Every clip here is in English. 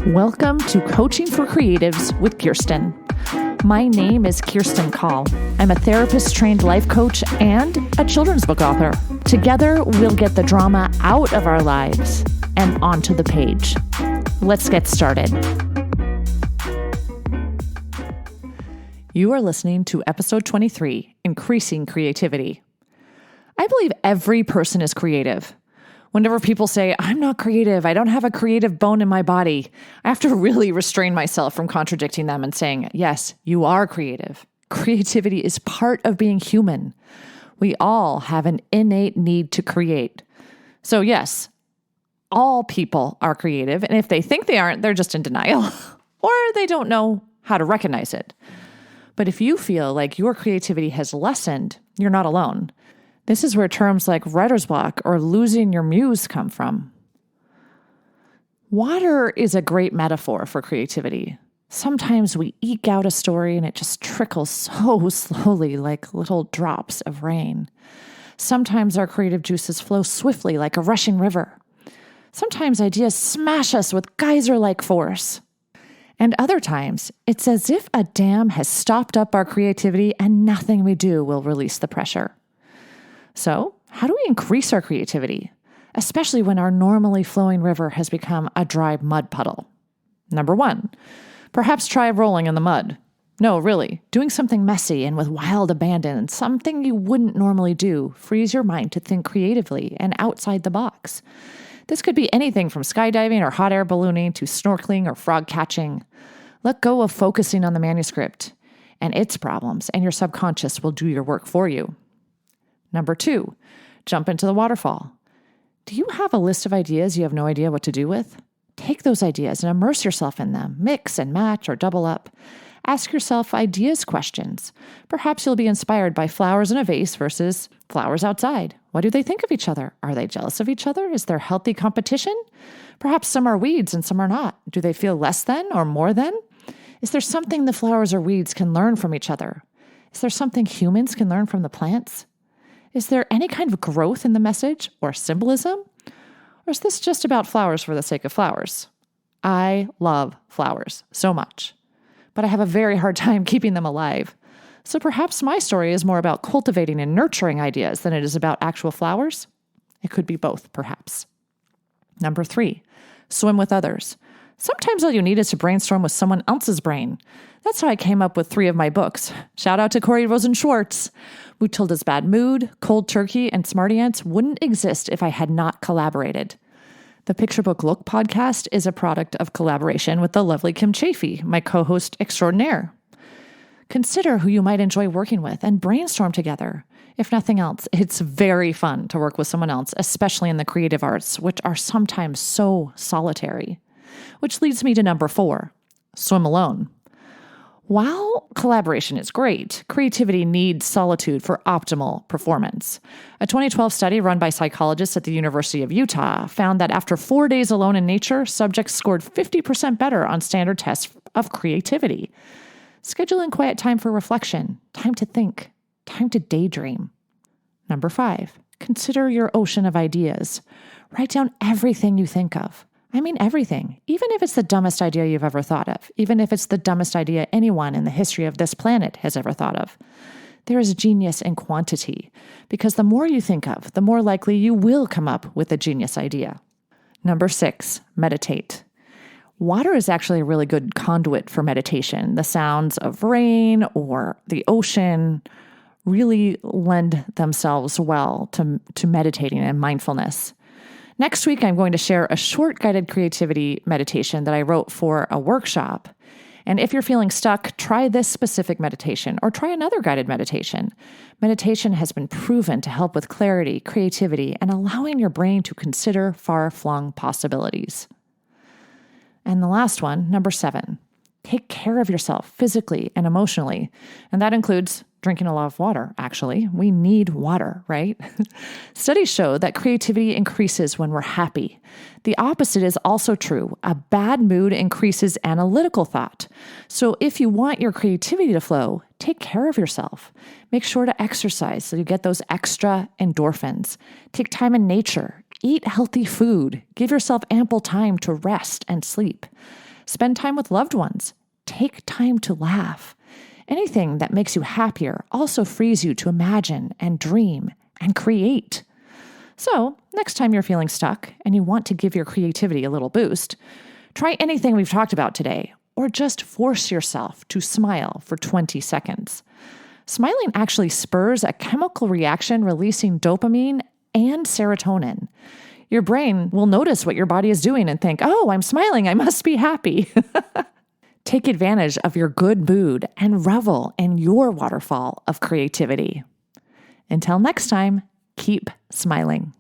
Welcome to Coaching for Creatives with Kirsten. My name is Kirsti Call. I'm a therapist-trained life coach and a children's book author. Together, we'll get the drama out of our lives and onto the page. Let's get started. You are listening to episode 23, Increasing Creativity. I believe every person is creative. Whenever people say, I'm not creative, I don't have a creative bone in my body, I have to really restrain myself from contradicting them and saying, yes, you are creative. Creativity is part of being human. We all have an innate need to create. So yes, all people are creative, and if they think they aren't, they're just in denial, or they don't know how to recognize it. But if you feel like your creativity has lessened, you're not alone. This is where terms like writer's block or losing your muse come from. Water is a great metaphor for creativity. Sometimes we eke out a story and it just trickles so slowly like little drops of rain. Sometimes our creative juices flow swiftly like a rushing river. Sometimes ideas smash us with geyser-like force. And other times, it's as if a dam has stopped up our creativity and nothing we do will release the pressure. So, how do we increase our creativity, especially when our normally flowing river has become a dry mud puddle? Number 1, perhaps try rolling in the mud. No, really, doing something messy and with wild abandon, something you wouldn't normally do, frees your mind to think creatively and outside the box. This could be anything from skydiving or hot air ballooning to snorkeling or frog catching. Let go of focusing on the manuscript and its problems, and your subconscious will do your work for you. Number 2, jump into the waterfall. Do you have a list of ideas you have no idea what to do with? Take those ideas and immerse yourself in them. Mix and match or double up. Ask yourself ideas questions. Perhaps you'll be inspired by flowers in a vase versus flowers outside. What do they think of each other? Are they jealous of each other? Is there healthy competition? Perhaps some are weeds and some are not. Do they feel less than or more than? Is there something the flowers or weeds can learn from each other? Is there something humans can learn from the plants? Is there any kind of growth in the message or symbolism? Or is this just about flowers for the sake of flowers? I love flowers so much, but I have a very hard time keeping them alive. So perhaps my story is more about cultivating and nurturing ideas than it is about actual flowers. It could be both, perhaps. Number 3, swim with others. Sometimes all you need is to brainstorm with someone else's brain. That's how I came up with 3 of my books. Shout out to Corey Rosen-Schwartz. Mutilda's Bad Mood, Cold Turkey, and Smarty Ants wouldn't exist if I had not collaborated. The Picture Book Look podcast is a product of collaboration with the lovely Kim Chafee, my co-host extraordinaire. Consider who you might enjoy working with and brainstorm together. If nothing else, it's very fun to work with someone else, especially in the creative arts, which are sometimes so solitary. Which leads me to number 4, swim alone. While collaboration is great, creativity needs solitude for optimal performance. A 2012 study run by psychologists at the University of Utah found that after 4 days alone in nature, subjects scored 50% better on standard tests of creativity. Schedule in quiet time for reflection, time to think, time to daydream. Number 5, consider your ocean of ideas. Write down everything you think of. I mean everything, even if it's the dumbest idea you've ever thought of, even if it's the dumbest idea anyone in the history of this planet has ever thought of. There is genius in quantity, because the more you think of, the more likely you will come up with a genius idea. Number 6, meditate. Water is actually a really good conduit for meditation. The sounds of rain or the ocean really lend themselves well to meditating and mindfulness. Next week, I'm going to share a short guided creativity meditation that I wrote for a workshop. And if you're feeling stuck, try this specific meditation or try another guided meditation. Meditation has been proven to help with clarity, creativity, and allowing your brain to consider far-flung possibilities. And the last one, number 7, take care of yourself physically and emotionally. And that includes drinking a lot of water, actually. We need water, right? Studies show that creativity increases when we're happy. The opposite is also true. A bad mood increases analytical thought. So if you want your creativity to flow, take care of yourself. Make sure to exercise so you get those extra endorphins. Take time in nature. Eat healthy food. Give yourself ample time to rest and sleep. Spend time with loved ones. Take time to laugh. Anything that makes you happier also frees you to imagine and dream and create. So, next time you're feeling stuck and you want to give your creativity a little boost, try anything we've talked about today, or just force yourself to smile for 20 seconds. Smiling actually spurs a chemical reaction releasing dopamine and serotonin. Your brain will notice what your body is doing and think, oh, I'm smiling, I must be happy. Take advantage of your good mood and revel in your waterfall of creativity. Until next time, keep smiling.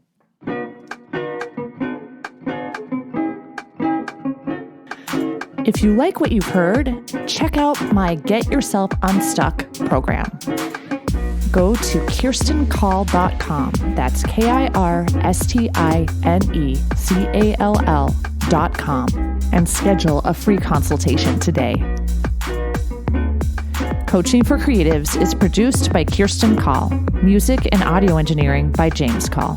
If you like what you've heard, check out my Get Yourself Unstuck program. Go to KirstenCall.com. That's KirstineCall.com and schedule a free consultation today. Coaching for Creatives is produced by Kirsti Call. Music and audio engineering by James Call.